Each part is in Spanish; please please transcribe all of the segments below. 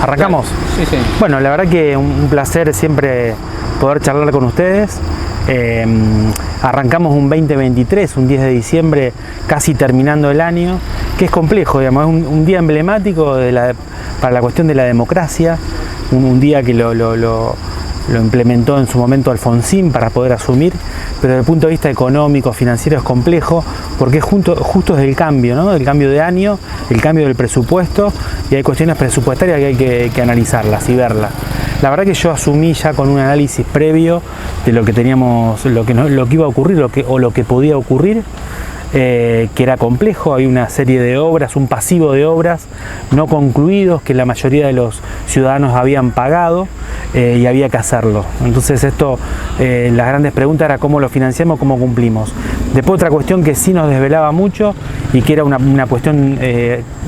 ¿Arrancamos? Sí, sí. Bueno, la verdad que un placer siempre poder charlar con ustedes. Arrancamos un 2023, un 10 de diciembre, casi terminando el año, que es complejo, digamos, es un día emblemático para la cuestión de la democracia, un día que lo implementó en su momento Alfonsín para poder asumir, pero desde el punto de vista económico, financiero es complejo, porque justo es el cambio, ¿no? El cambio de año, el cambio del presupuesto, y hay cuestiones presupuestarias que hay que analizarlas y verlas. La verdad que yo asumí ya con un análisis previo de lo que teníamos, lo que iba a ocurrir, lo que podía ocurrir, que era complejo. Hay una serie de obras, un pasivo de obras no concluidos que la mayoría de los ciudadanos habían pagado, y había que hacerlo. Entonces las grandes preguntas era cómo lo financiamos, cómo cumplimos. Después otra cuestión que sí nos desvelaba mucho y que era una cuestión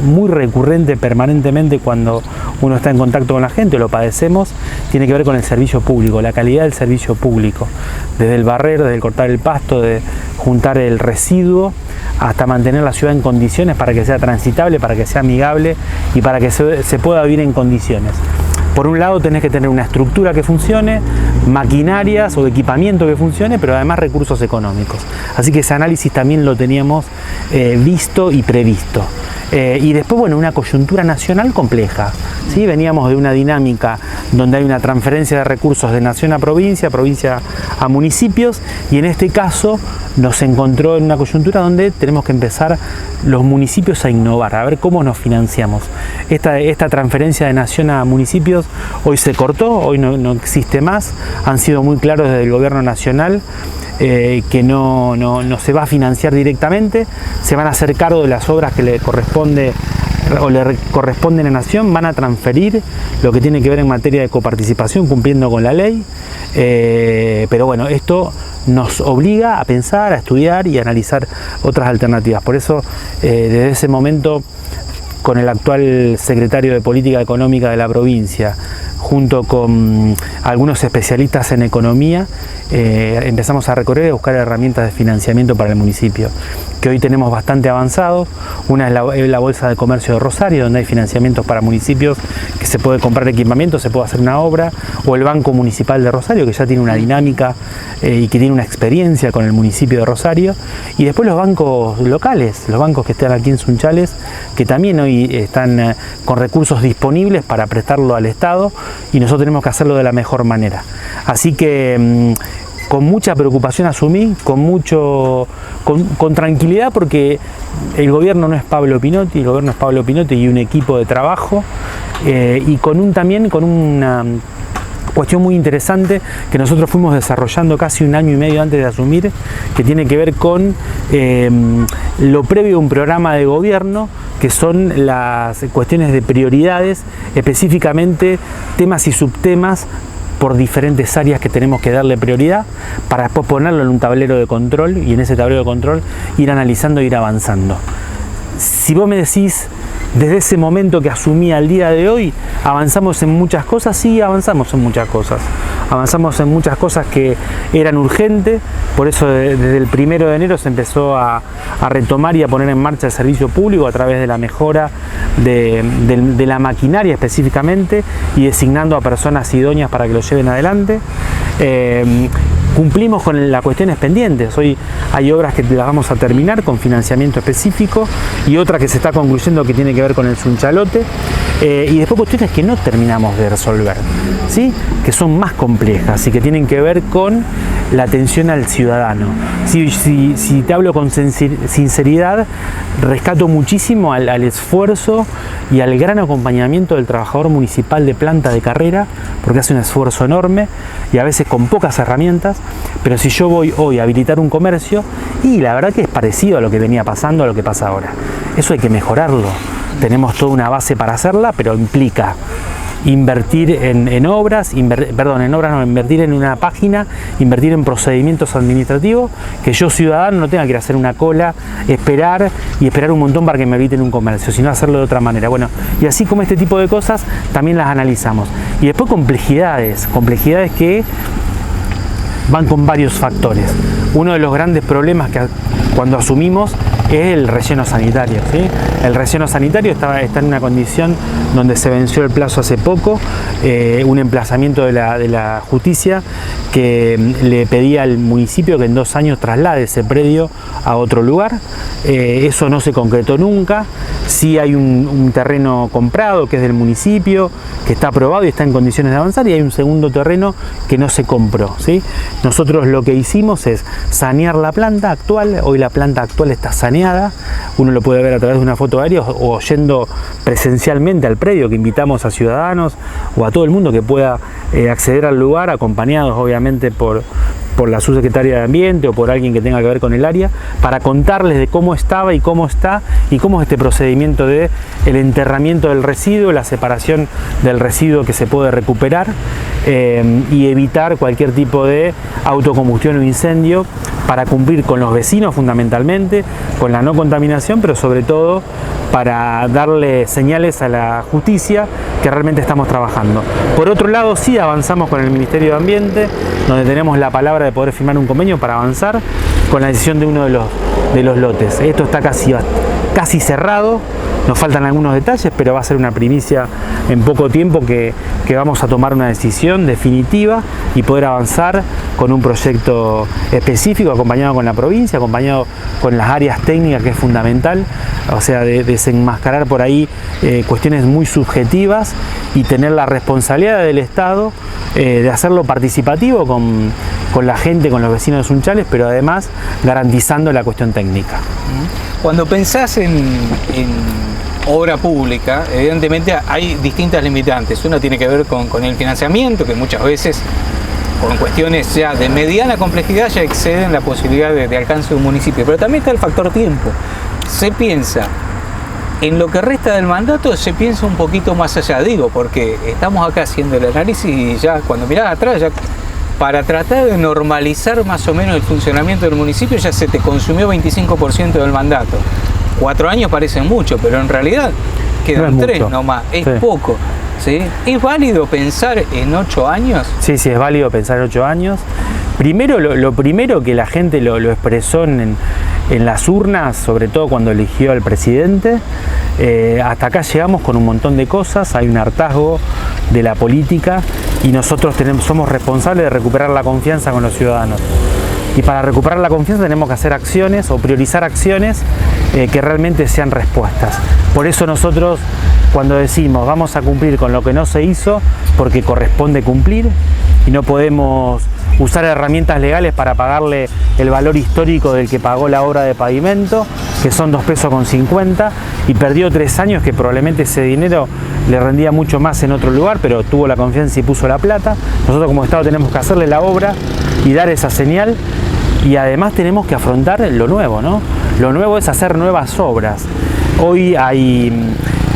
muy recurrente permanentemente cuando uno está en contacto con la gente, lo padecemos, tiene que ver con el servicio público, la calidad del servicio público, desde el barrer, desde el cortar el pasto, de juntar el residuo, hasta mantener la ciudad en condiciones para que sea transitable, para que sea amigable y para que se pueda vivir en condiciones. Por un lado tenés que tener una estructura que funcione, maquinarias o equipamiento que funcione, pero además recursos económicos. Así que ese análisis también lo teníamos visto y previsto. Y después, bueno, una coyuntura nacional compleja, ¿sí? Veníamos de una dinámica donde hay una transferencia de recursos de nación a provincia a municipios, y en este caso nos encontró en una coyuntura donde tenemos que empezar los municipios a innovar, a ver cómo nos financiamos. Esta transferencia de nación a municipios hoy se cortó, hoy no existe más. Han sido muy claros desde el gobierno nacional que no se va a financiar directamente, se van a hacer cargo de las obras que le corresponden a la nación, van a transferir lo que tiene que ver en materia de coparticipación, cumpliendo con la ley, pero bueno, esto nos obliga a pensar, a estudiar y a analizar otras alternativas. Por eso, desde ese momento, con el actual secretario de Política Económica de la provincia, junto con algunos especialistas en economía, empezamos a recorrer y a buscar herramientas de financiamiento para el municipio, que hoy tenemos bastante avanzados. Una es la Bolsa de Comercio de Rosario, donde hay financiamientos para municipios, que se puede comprar equipamiento, se puede hacer una obra, o el Banco Municipal de Rosario, que ya tiene una dinámica y que tiene una experiencia con el municipio de Rosario, y después los bancos locales, los bancos que están aquí en Sunchales, que también hoy están con recursos disponibles para prestarlo al Estado, y nosotros tenemos que hacerlo de la mejor manera. Así que con mucha preocupación asumí, con tranquilidad, porque el gobierno no es Pablo Pinotti, el gobierno es Pablo Pinotti y un equipo de trabajo, y también con una cuestión muy interesante que nosotros fuimos desarrollando casi un año y medio antes de asumir, que tiene que ver con lo previo a un programa de gobierno, que son las cuestiones de prioridades, específicamente temas y subtemas por diferentes áreas que tenemos que darle prioridad, para después ponerlo en un tablero de control, y en ese tablero de control ir analizando e ir avanzando. Si vos me decís, desde ese momento que asumí al día de hoy, ¿avanzamos en muchas cosas? Sí, avanzamos en muchas cosas. Avanzamos en muchas cosas que eran urgentes, por eso desde el 1 de enero se empezó a retomar y a poner en marcha el servicio público a través de la mejora de la maquinaria específicamente, y designando a personas idóneas para que lo lleven adelante. Cumplimos con las cuestiones pendientes. Hoy hay obras que las vamos a terminar con financiamiento específico, y otra que se está concluyendo que tiene que ver con el Sunchalote, y después cuestiones que no terminamos de resolver, ¿sí? Que son más complejas y que tienen que ver con la atención al ciudadano. Si te hablo con sinceridad, rescato muchísimo al esfuerzo y al gran acompañamiento del trabajador municipal de planta de carrera, porque hace un esfuerzo enorme y a veces con pocas herramientas. Pero si yo voy hoy a habilitar un comercio, y la verdad que es parecido a lo que venía pasando, a lo que pasa ahora. Eso hay que mejorarlo. Tenemos toda una base para hacerla, pero implica invertir en obras, invertir en una página, invertir en procedimientos administrativos, que yo, ciudadano, no tenga que ir a hacer una cola, esperar un montón para que me habiliten un comercio, sino hacerlo de otra manera. Bueno, y así como este tipo de cosas también las analizamos. Y después complejidades que van con varios factores. Uno de los grandes problemas que cuando asumimos es el relleno sanitario, ¿sí? El relleno sanitario está en una condición donde se venció el plazo hace poco, un emplazamiento de la justicia que le pedía al municipio que en 2 años traslade ese predio a otro lugar. Eso no se concretó nunca. Sí hay un terreno comprado que es del municipio, que está aprobado y está en condiciones de avanzar, y hay un segundo terreno que no se compró, ¿sí? Nosotros lo que hicimos es sanear la planta actual. Hoy la planta actual está saneada, uno lo puede ver a través de una foto aérea o yendo presencialmente al predio, que invitamos a ciudadanos o a todo el mundo que pueda acceder al lugar, acompañados obviamente por la subsecretaria de Ambiente o por alguien que tenga que ver con el área, para contarles de cómo estaba y cómo está y cómo es este procedimiento de el enterramiento del residuo, la separación del residuo que se puede recuperar y evitar cualquier tipo de autocombustión o incendio, para cumplir con los vecinos fundamentalmente, con la no contaminación, pero sobre todo para darle señales a la justicia que realmente estamos trabajando. Por otro lado, sí avanzamos con el Ministerio de Ambiente, donde tenemos la palabra de poder firmar un convenio para avanzar con la decisión de uno de los lotes. Esto está casi cerrado, nos faltan algunos detalles, pero va a ser una primicia en poco tiempo que vamos a tomar una decisión definitiva y poder avanzar con un proyecto específico, acompañado con la provincia, acompañado con las áreas técnicas, que es fundamental, o sea, de desenmascarar por ahí cuestiones muy subjetivas y tener la responsabilidad del Estado de hacerlo participativo con la gente, con los vecinos de Sunchales, pero además garantizando la cuestión técnica. Cuando pensás en obra pública, evidentemente hay distintas limitantes. Una tiene que ver con el financiamiento, que muchas veces, con cuestiones ya de mediana complejidad, ya exceden la posibilidad de alcance de un municipio. Pero también está el factor tiempo. Se piensa en lo que resta del mandato, se piensa un poquito más allá, digo, porque estamos acá haciendo el análisis y ya cuando mirás atrás, ya para tratar de normalizar más o menos el funcionamiento del municipio, ya se te consumió 25% del mandato. 4 años parecen mucho, pero en realidad quedan 3 nomás, es poco. ¿Sí? ¿Es válido pensar en 8 años? Sí, es válido pensar en 8 años. Primero, lo primero que la gente lo expresó en las urnas, sobre todo cuando eligió al presidente. Hasta acá llegamos con un montón de cosas, hay un hartazgo de la política y nosotros somos responsables de recuperar la confianza con los ciudadanos. Y para recuperar la confianza tenemos que hacer acciones o priorizar acciones que realmente sean respuestas. Por eso nosotros, cuando decimos vamos a cumplir con lo que no se hizo, porque corresponde cumplir y no podemos usar herramientas legales para pagarle el valor histórico del que pagó la obra de pavimento, que son 2,50 pesos, y perdió 3 años que probablemente ese dinero le rendía mucho más en otro lugar, pero tuvo la confianza y puso la plata. Nosotros como Estado tenemos que hacerle la obra y dar esa señal, y además tenemos que afrontar lo nuevo, ¿no? Lo nuevo es hacer nuevas obras. Hoy hay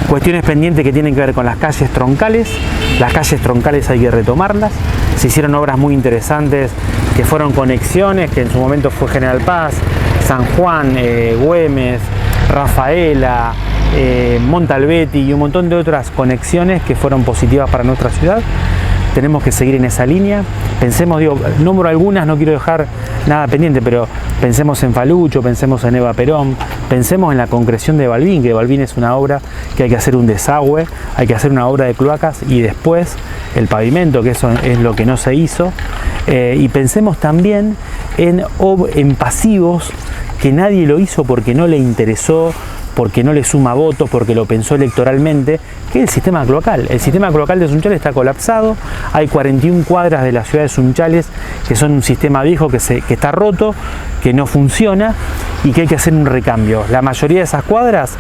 cuestiones pendientes que tienen que ver con las calles troncales. Las calles troncales hay que retomarlas. Se hicieron obras muy interesantes que fueron conexiones, que en su momento fue General Paz, San Juan, Güemes, Rafaela, Montalbetti y un montón de otras conexiones que fueron positivas para nuestra ciudad. Tenemos que seguir en esa línea. Pensemos, nombro algunas, no quiero dejar nada pendiente, pero pensemos en Falucho, pensemos en Eva Perón, pensemos en la concreción de Balbín, que Balbín es una obra que hay que hacer un desagüe, hay que hacer una obra de cloacas y después el pavimento, que eso es lo que no se hizo. Y pensemos también en pasivos que nadie lo hizo porque no le interesó, porque no le suma votos, porque lo pensó electoralmente, que es el sistema cloacal. El sistema cloacal de Sunchales está colapsado, hay 41 cuadras de la ciudad de Sunchales que son un sistema viejo que está roto, que no funciona y que hay que hacer un recambio. La mayoría de esas cuadras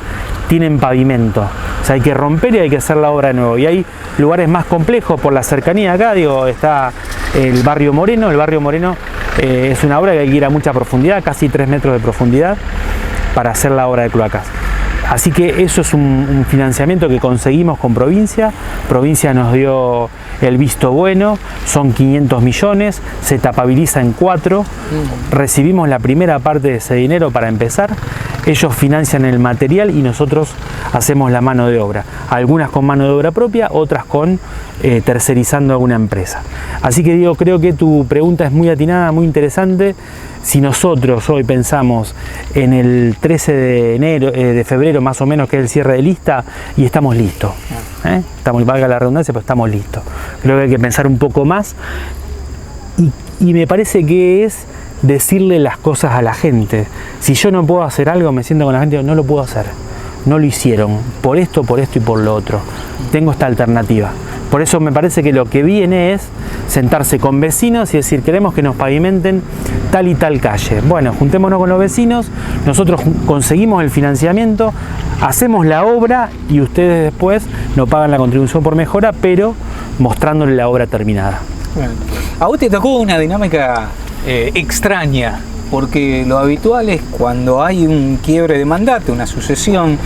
tienen pavimento, o sea, hay que romper y hay que hacer la obra de nuevo. Y hay lugares más complejos por la cercanía acá, está el barrio Moreno. El barrio Moreno es una obra que hay que ir a mucha profundidad, casi 3 metros de profundidad, para hacer la obra de cloacas. Así que eso es un financiamiento que conseguimos con Provincia. Provincia nos dio el visto bueno, son 500 millones, se tapabiliza en 4. Recibimos la primera parte de ese dinero para empezar Ellos financian el material y nosotros hacemos la mano de obra. Algunas con mano de obra propia, otras con tercerizando a alguna empresa. Así que digo, creo que tu pregunta es muy atinada, muy interesante. Si nosotros hoy pensamos en el 13 de febrero más o menos, que es el cierre de lista, y estamos listos. Estamos, valga la redundancia, pero estamos listos. Creo que hay que pensar un poco más y me parece que es decirle las cosas a la gente. Si yo no puedo hacer algo, me siento con la gente y digo, no lo puedo hacer. No lo hicieron, por esto y por lo otro. Tengo esta alternativa. Por eso me parece que lo que viene es sentarse con vecinos y decir, queremos que nos pavimenten tal y tal calle. Bueno, juntémonos con los vecinos, nosotros conseguimos el financiamiento, hacemos la obra y ustedes después nos pagan la contribución por mejora, pero mostrándole la obra terminada. Bueno, a vos te tocó una dinámica extraña, porque lo habitual es cuando hay un quiebre de mandato, una sucesión,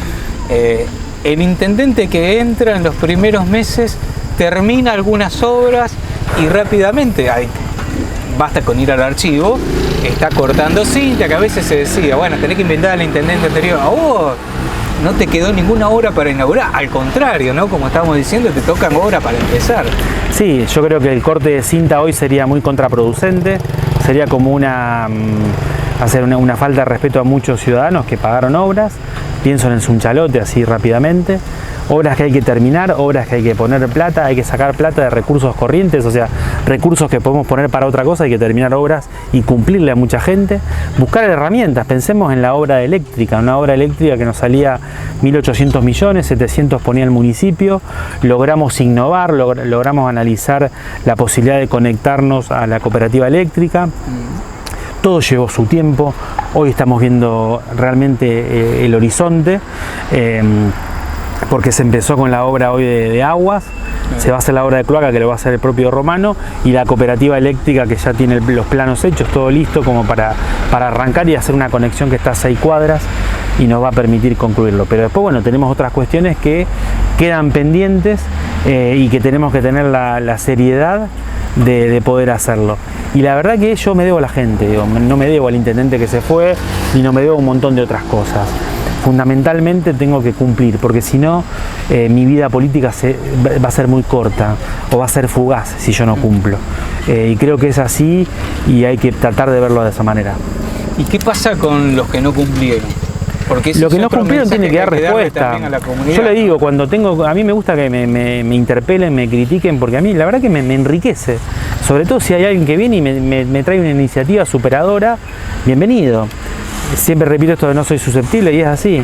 el intendente que entra en los primeros meses termina algunas obras y rápidamente, basta con ir al archivo, está cortando cinta, que a veces se decía, bueno, tenés que inventar al intendente anterior. A vos no te quedó ninguna obra para inaugurar, al contrario, ¿no? Como estábamos diciendo, te tocan obras para empezar. Sí, yo creo que el corte de cinta hoy sería muy contraproducente, sería como hacer una falta de respeto a muchos ciudadanos que pagaron obras. Pienso en el Sunchalote así rápidamente. Obras que hay que terminar, obras que hay que poner plata, hay que sacar plata de recursos corrientes, o sea, recursos que podemos poner para otra cosa, hay que terminar obras y cumplirle a mucha gente. Buscar herramientas, pensemos en la obra eléctrica, una obra eléctrica que nos salía 1.800 millones, 700 ponía el municipio, logramos innovar, logramos analizar la posibilidad de conectarnos a la cooperativa eléctrica. Todo llevó su tiempo, hoy estamos viendo realmente el horizonte, porque se empezó con la obra hoy de aguas, se va a hacer la obra de cloaca que lo va a hacer el propio Romano, y la cooperativa eléctrica que ya tiene los planos hechos, todo listo como para arrancar y hacer una conexión que está a 6 cuadras y nos va a permitir concluirlo. Pero después, bueno, tenemos otras cuestiones que quedan pendientes y que tenemos que tener la seriedad de poder hacerlo. Y la verdad que yo me debo a la gente, digo, no me debo al intendente que se fue, ni no me debo a un montón de otras cosas. Fundamentalmente tengo que cumplir, porque si no, mi vida política va a ser muy corta o va a ser fugaz si yo no cumplo. Y creo que es así y hay que tratar de verlo de esa manera. ¿Y qué pasa con los que no cumplieron? Porque lo que no cumplieron tiene que dar respuesta. Yo le digo, a mí me gusta que me interpelen, me critiquen, porque a mí la verdad que me enriquece. Sobre todo si hay alguien que viene y me trae una iniciativa superadora, bienvenido. Siempre repito esto de no soy susceptible y es así.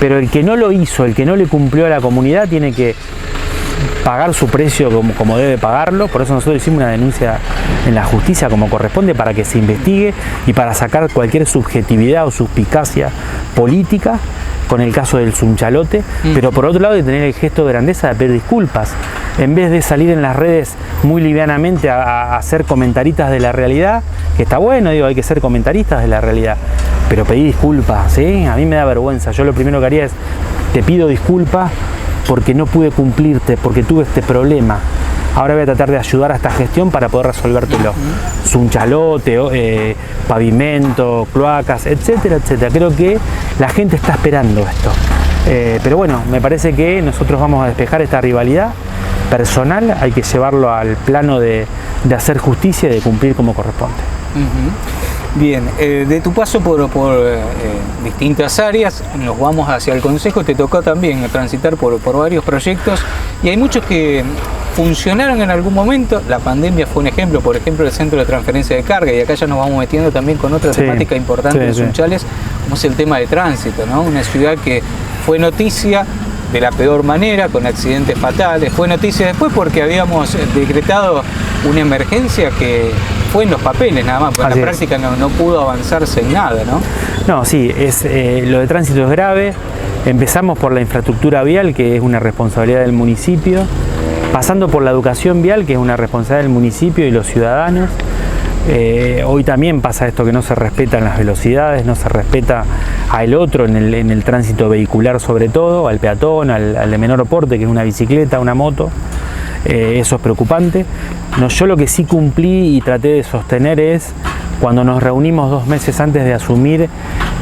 Pero el que no lo hizo, el que no le cumplió a la comunidad, tiene que pagar su precio como debe pagarlo. Por eso nosotros hicimos una denuncia en la justicia como corresponde, para que se investigue y para sacar cualquier subjetividad o suspicacia política con el caso del Sunchalote, pero por otro lado de tener el gesto de grandeza de pedir disculpas, en vez de salir en las redes muy livianamente a ser comentaristas de la realidad, que está bueno, digo, hay que ser comentaristas de la realidad, pero pedir disculpas, ¿sí? A mí me da vergüenza. Yo lo primero que haría es, te pido disculpas porque no pude cumplirte, porque tuve este problema. Ahora voy a tratar de ayudar a esta gestión para poder resolvértelo. Sunchalote, pavimento, cloacas, etcétera, etcétera. Creo que la gente está esperando esto. Pero bueno, me parece que nosotros vamos a despejar esta rivalidad personal, hay que llevarlo al plano de hacer justicia y de cumplir como corresponde. Bien, de tu paso por distintas áreas, nos vamos hacia el Consejo. Te tocó también transitar por varios proyectos y hay muchos que funcionaron en algún momento. La pandemia fue un ejemplo, por ejemplo, el centro de transferencia de carga, y acá ya nos vamos metiendo también con otra temática importante de Sunchales, como es el tema de tránsito, ¿no? Una ciudad que fue noticia de la peor manera, con accidentes fatales. Fue noticia después porque habíamos decretado una emergencia que fue en los papeles nada más, porque en la práctica no pudo avanzarse en nada, ¿no? No, sí, lo de tránsito es grave. Empezamos por la infraestructura vial, que es una responsabilidad del municipio, pasando por la educación vial, que es una responsabilidad del municipio y los ciudadanos. Hoy también pasa esto, que no se respetan las velocidades, no se respeta al otro en el tránsito vehicular, sobre todo, al peatón, al de menor porte, que es una bicicleta, una moto. Eso es preocupante. Yo lo que sí cumplí y traté de sostener es, cuando nos reunimos 2 meses antes de asumir,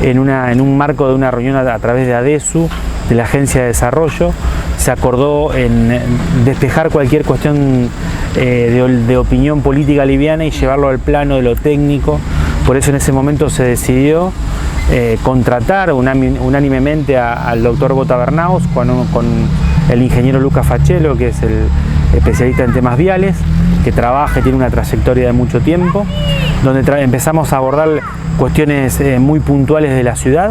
en un marco de una reunión a través de ADESU, de la Agencia de Desarrollo, se acordó en despejar cualquier cuestión de opinión política liviana y llevarlo al plano de lo técnico. Por eso en ese momento se decidió contratar unánimemente al doctor Bota Bernaus con el ingeniero Lucas Fachello, que es el especialista en temas viales, que trabaja y tiene una trayectoria de mucho tiempo, donde empezamos a abordar cuestiones muy puntuales de la ciudad,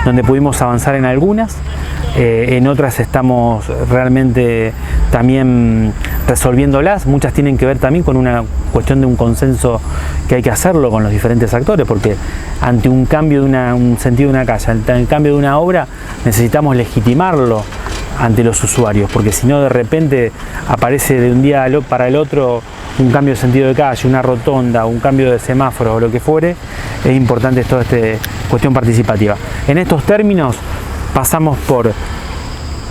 donde pudimos avanzar en algunas. En otras estamos realmente también resolviéndolas. Muchas tienen que ver también con una cuestión de un consenso que hay que hacerlo con los diferentes actores, porque ante un cambio de un sentido de una calle, ante el cambio de una obra, necesitamos legitimarlo ante los usuarios, porque si no, de repente aparece de un día para el otro un cambio de sentido de calle, una rotonda, un cambio de semáforo o lo que fuere. Es importante toda esta cuestión participativa. En estos términos pasamos por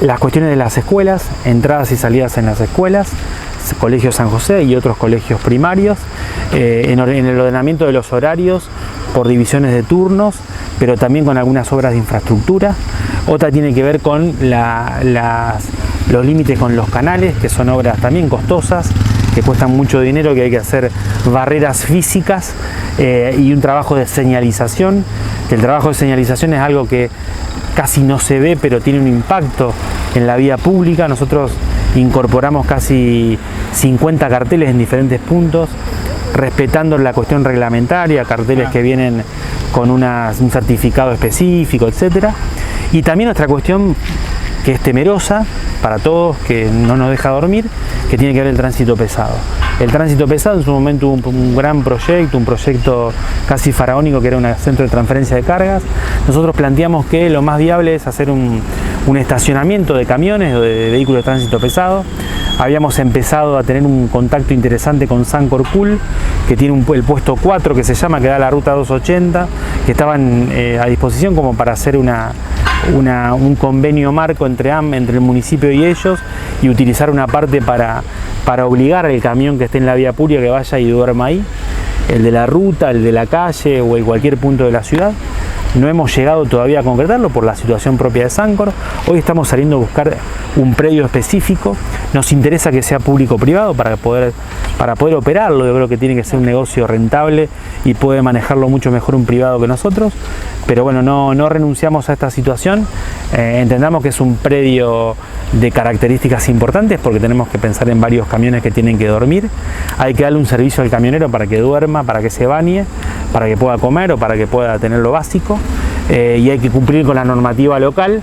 las cuestiones de las escuelas, entradas y salidas en las escuelas, Colegio San José y otros colegios primarios, en el ordenamiento de los horarios por divisiones de turnos, pero también con algunas obras de infraestructura. Otra tiene que ver con los límites con los canales, que son obras también costosas, que cuestan mucho dinero, que hay que hacer barreras físicas y un trabajo de señalización, que el trabajo de señalización es algo que casi no se ve, pero tiene un impacto en la vía pública. Nosotros incorporamos casi 50 carteles en diferentes puntos, respetando la cuestión reglamentaria, carteles que vienen con un certificado específico, etcétera. Y también otra cuestión que es temerosa para todos, que no nos deja dormir, que tiene que ver el tránsito pesado. El tránsito pesado en su momento hubo un gran proyecto, un proyecto casi faraónico, que era un centro de transferencia de cargas. Nosotros planteamos que lo más viable es hacer un estacionamiento de camiones o de vehículos de tránsito pesado. Habíamos empezado a tener un contacto interesante con Sancorpul, que tiene el puesto 4 que se llama, que da la ruta 280, que estaban a disposición como para hacer un convenio marco entre el municipio y ellos, y utilizar una parte para obligar al camión que esté en la vía pública que vaya y duerma ahí, el de la ruta, el de la calle o en cualquier punto de la ciudad. No hemos llegado todavía a concretarlo por la situación propia de Sancor. Hoy estamos saliendo a buscar un predio específico. Nos interesa que sea público-privado para poder operarlo. Yo creo que tiene que ser un negocio rentable y puede manejarlo mucho mejor un privado que nosotros. Pero bueno, no renunciamos a esta situación. Entendamos que es un predio de características importantes, porque tenemos que pensar en varios camiones que tienen que dormir. Hay que darle un servicio al camionero para que duerma, para que se bañe, para que pueda comer o para que pueda tener lo básico. Y hay que cumplir con la normativa local,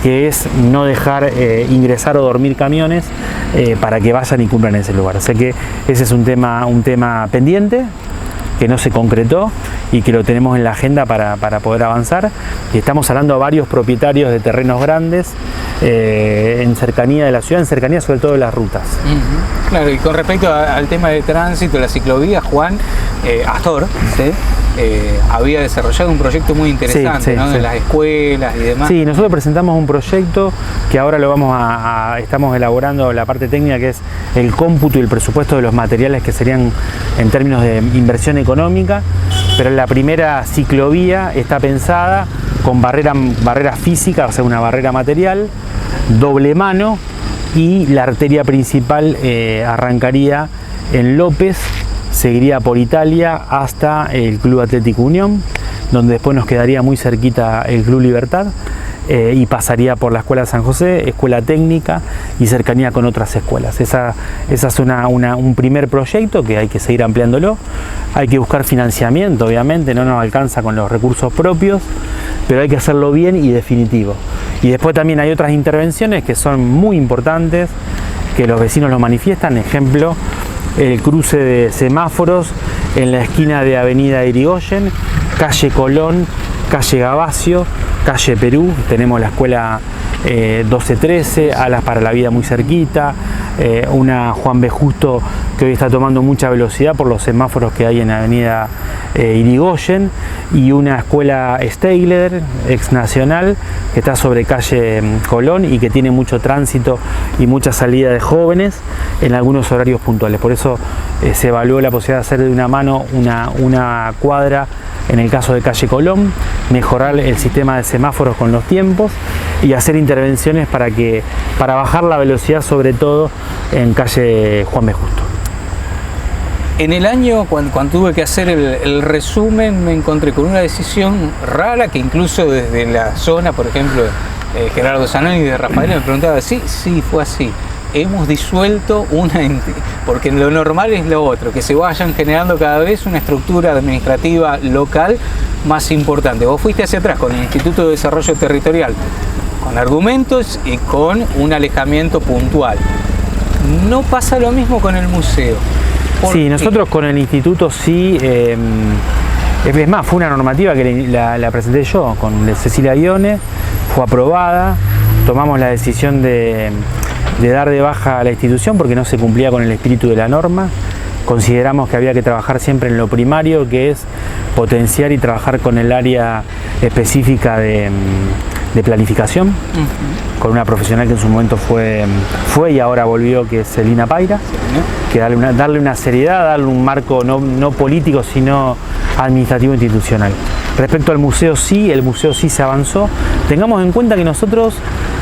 que es no dejar ingresar o dormir camiones para que vayan y cumplan en ese lugar. Así que ese es un tema pendiente, que no se concretó y que lo tenemos en la agenda para poder avanzar. Y estamos hablando a varios propietarios de terrenos grandes en cercanía de la ciudad, en cercanía sobre todo de las rutas. Claro, y con respecto al tema de tránsito, la ciclovía, Juan Astor, ¿sí? Había desarrollado un proyecto muy interesante, ¿no? De las escuelas y demás. Sí, nosotros presentamos un proyecto que ahora estamos elaborando la parte técnica, que es el cómputo y el presupuesto de los materiales que serían en términos de inversión económica, pero la primera ciclovía está pensada con barrera física, o sea, una barrera material, doble mano, y la arteria principal arrancaría en López, seguiría por Italia hasta el Club Atlético Unión, donde después nos quedaría muy cerquita el Club Libertad, y pasaría por la Escuela San José, Escuela Técnica y cercanía con otras escuelas. Esa es un primer proyecto que hay que seguir ampliándolo. Hay que buscar financiamiento, obviamente, no nos alcanza con los recursos propios, pero hay que hacerlo bien y definitivo. Y después también hay otras intervenciones que son muy importantes, que los vecinos lo manifiestan. Ejemplo, el cruce de semáforos en la esquina de Avenida Irigoyen, calle Colón, calle Gavacio, calle Perú. Tenemos la escuela 12-13, Alas para la Vida muy cerquita, una Juan B. Justo que hoy está tomando mucha velocidad por los semáforos que hay en Avenida Irigoyen, y una escuela Stegler, ex Nacional, que está sobre calle Colón y que tiene mucho tránsito y mucha salida de jóvenes en algunos horarios puntuales. Por eso se evaluó la posibilidad de hacer de una mano una cuadra en el caso de calle Colón, mejorar el sistema de semáforos con los tiempos y hacer intervenciones para bajar la velocidad, sobre todo en calle Juan B. Justo. En el año, cuando tuve que hacer el resumen, me encontré con una decisión rara que incluso desde la zona, por ejemplo, Gerardo Zanoni de Rafael me preguntaba, sí, fue así. Hemos disuelto porque lo normal es lo otro, que se vayan generando cada vez una estructura administrativa local más importante. Vos fuiste hacia atrás con el Instituto de Desarrollo Territorial, con argumentos y con un alejamiento puntual. No pasa lo mismo con el museo. Sí, nosotros con el instituto sí, es más, fue una normativa que la presenté yo con Cecilia Guione, fue aprobada, tomamos la decisión de dar de baja a la institución porque no se cumplía con el espíritu de la norma. Consideramos que había que trabajar siempre en lo primario, que es potenciar y trabajar con el área específica de planificación, con una profesional que en su momento fue y ahora volvió, que es Celina Paira, que darle una seriedad, darle un marco no político, sino administrativo institucional. Respecto al museo sí, el museo sí se avanzó. Tengamos en cuenta que nosotros,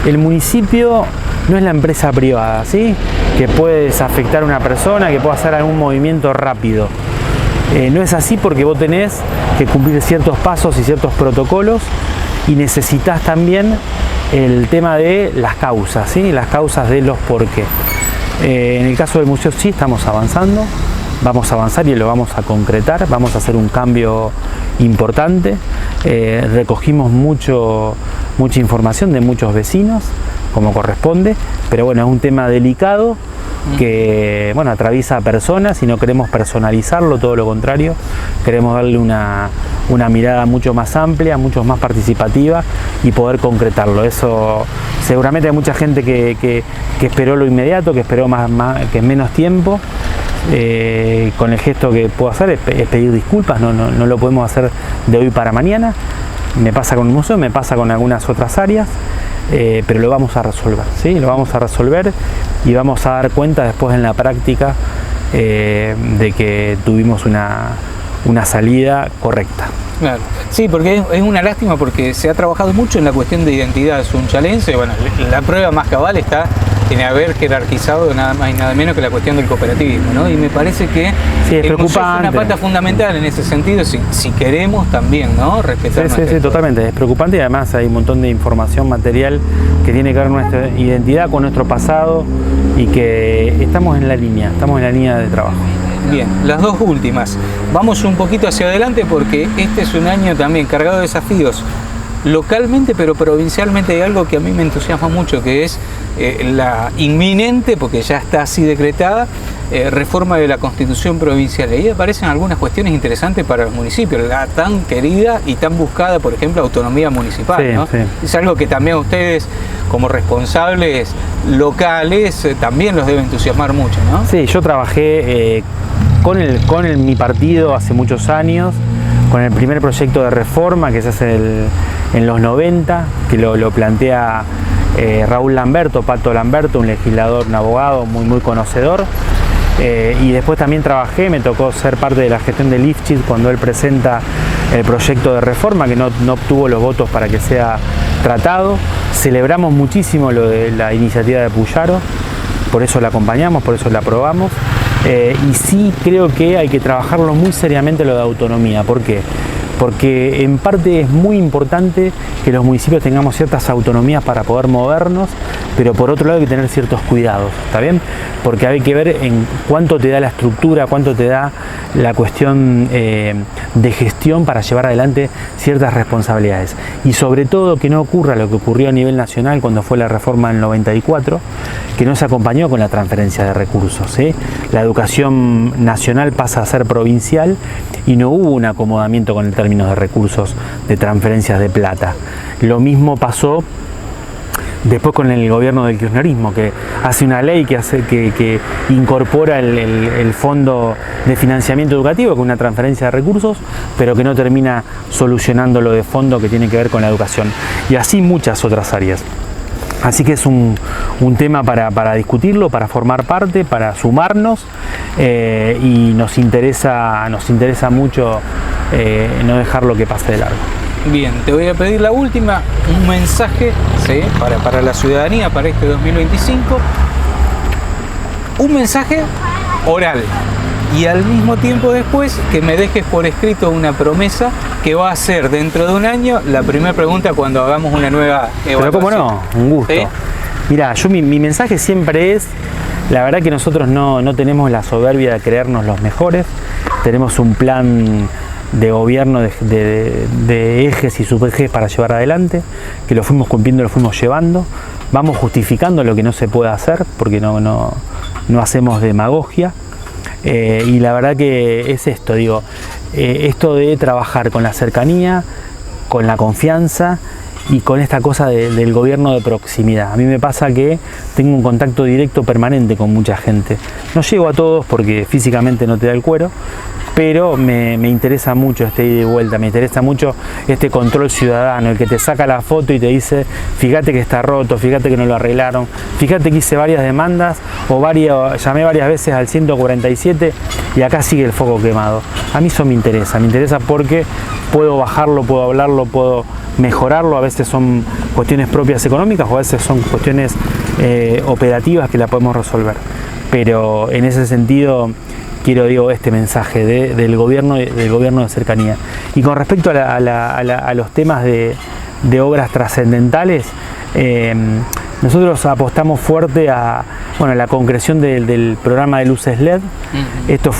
el municipio no es la empresa privada, ¿sí?, que puede desafectar a una persona, que puede hacer algún movimiento rápido. No es así, porque vos tenés que cumplir ciertos pasos y ciertos protocolos y necesitas también el tema de las causas, ¿sí?, las causas de los por qué. En el caso del museo sí estamos avanzando, vamos a avanzar y lo vamos a concretar, vamos a hacer un cambio importante. Recogimos mucha información de muchos vecinos, como corresponde, pero bueno, es un tema delicado que, bueno, atraviesa a personas y no queremos personalizarlo, todo lo contrario, queremos darle una mirada mucho más amplia, mucho más participativa y poder concretarlo. Eso, seguramente hay mucha gente que esperó lo inmediato, que esperó que menos tiempo. Con el gesto que puedo hacer es pedir disculpas, no lo podemos hacer de hoy para mañana. Me pasa con el museo, me pasa con algunas otras áreas, pero lo vamos a resolver, ¿sí? Lo vamos a resolver y vamos a dar cuenta después en la práctica de que tuvimos una salida correcta. Claro. Sí, porque es una lástima, porque se ha trabajado mucho en la cuestión de identidad sunchalense. Bueno, la prueba más cabal tiene haber jerarquizado nada más y nada menos que la cuestión del cooperativismo, ¿no? Y me parece que sí, es el museo es una pata fundamental en ese sentido, si queremos también, ¿no?, respetar. Sí, totalmente, es preocupante, y además hay un montón de información material que tiene que ver con nuestra identidad, con nuestro pasado, y que estamos en la línea de trabajo. Bien, las dos últimas. Vamos un poquito hacia adelante porque este es un año también cargado de desafíos. Localmente, pero provincialmente hay algo que a mí me entusiasma mucho, que es la inminente, porque ya está así decretada, reforma de la Constitución provincial. Ahí aparecen algunas cuestiones interesantes para los municipios, la tan querida y tan buscada, por ejemplo, autonomía municipal, sí, ¿no? Sí. Es algo que también ustedes, como responsables locales, también los debe entusiasmar mucho, ¿no? Sí, yo trabajé con mi partido hace muchos años, con el primer proyecto de reforma que se hace en los 90, que lo plantea Raúl Lamberto, Pato Lamberto, un legislador, un abogado muy conocedor. Y después también me tocó ser parte de la gestión de Lifchitz cuando él presenta el proyecto de reforma, que no obtuvo los votos para que sea tratado. Celebramos muchísimo lo de la iniciativa de Puyaro, por eso la acompañamos, por eso la aprobamos. Y sí creo que hay que trabajarlo muy seriamente lo de autonomía. ¿Por qué? Porque en parte es muy importante que los municipios tengamos ciertas autonomías para poder movernos, pero por otro lado hay que tener ciertos cuidados, ¿está bien? Porque hay que ver en cuánto te da la estructura, cuánto te da la cuestión de gestión para llevar adelante ciertas responsabilidades. Y sobre todo que no ocurra lo que ocurrió a nivel nacional cuando fue la reforma del 94, que no se acompañó con la transferencia de recursos, ¿sí? La educación nacional pasa a ser provincial y no hubo un acomodamiento con el términos de recursos, de transferencias de plata. Lo mismo pasó después con el gobierno del kirchnerismo, que hace una ley que incorpora el fondo de financiamiento educativo, que es una transferencia de recursos, pero que no termina solucionando lo de fondo que tiene que ver con la educación. Y así muchas otras áreas. Así que es un tema para discutirlo, para formar parte, para sumarnos, y nos interesa mucho no dejarlo que pase de largo. Bien, te voy a pedir la última, un mensaje, ¿sí?, para la ciudadanía, para este 2025. Un mensaje oral y al mismo tiempo después que me dejes por escrito una promesa que va a ser dentro de un año la primera pregunta cuando hagamos una nueva evaluación. Pero cómo no, un gusto. ¿Sí? Mirá, mi mensaje siempre es, la verdad que nosotros no tenemos la soberbia de creernos los mejores, tenemos un plan de gobierno de ejes y subejes para llevar adelante, que lo fuimos cumpliendo, lo fuimos llevando, vamos justificando lo que no se puede hacer, porque no hacemos demagogia, y la verdad que es esto, digo, esto de trabajar con la cercanía, con la confianza y con esta cosa del gobierno de proximidad. A mí me pasa que tengo un contacto directo permanente con mucha gente. No llego a todos porque físicamente no te da el cuero, pero me interesa mucho este ida y vuelta, me interesa mucho este control ciudadano, el que te saca la foto y te dice, fíjate que está roto, fíjate que no lo arreglaron, fíjate que hice varias demandas llamé varias veces al 147 y acá sigue el foco quemado. A mí eso me interesa porque puedo bajarlo, puedo hablarlo, puedo mejorarlo, a veces son cuestiones propias económicas o a veces son cuestiones operativas que la podemos resolver. Pero en ese sentido quiero este mensaje del gobierno de cercanía. Y con respecto a los temas de obras trascendentales, nosotros apostamos fuerte a la concreción del programa de luces LED. Esto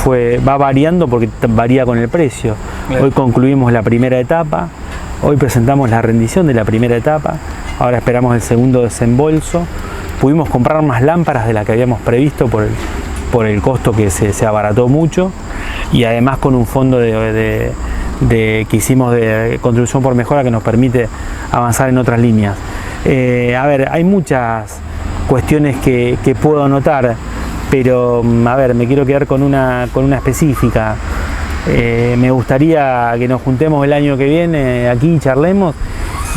va variando porque varía con el precio. Hoy concluimos la primera etapa, hoy presentamos la rendición de la primera etapa, ahora esperamos el segundo desembolso. Pudimos comprar más lámparas de las que habíamos previsto por el costo que se abarató mucho, y además con un fondo que hicimos de contribución por mejora que nos permite avanzar en otras líneas. Hay muchas cuestiones que puedo anotar, pero me quiero quedar con una específica. Me gustaría que nos juntemos el año que viene aquí, charlemos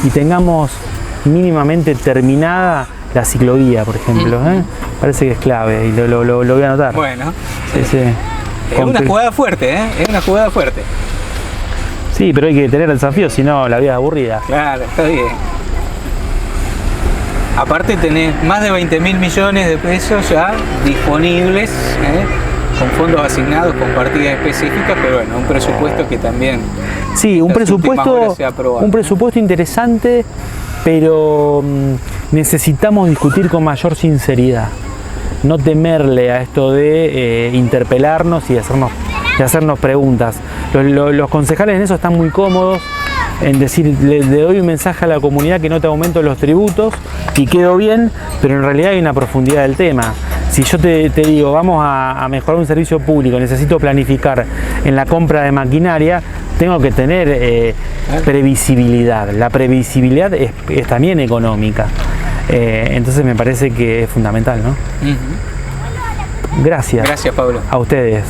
y tengamos mínimamente terminada la ciclovía, por ejemplo. Parece que es clave y lo voy a anotar. Bueno, sí. Es una jugada fuerte, es una jugada fuerte. Sí, pero hay que tener el desafío, si no la vida es aburrida. Claro, está bien. Aparte tenés más de 20.000 millones de pesos ya disponibles, con fondos asignados, con partidas específicas, pero bueno, un presupuesto que también... Sí, un presupuesto interesante, pero necesitamos discutir con mayor sinceridad. No temerle a esto de interpelarnos y hacernos preguntas. Los concejales en eso están muy cómodos, en decir, le doy un mensaje a la comunidad que no te aumento los tributos y quedo bien, pero en realidad hay una profundidad del tema. Si yo te digo, vamos a mejorar un servicio público, necesito planificar en la compra de maquinaria, tengo que tener previsibilidad. La previsibilidad es también económica. Entonces me parece que es fundamental, ¿no? Gracias. Gracias, Pablo. A ustedes.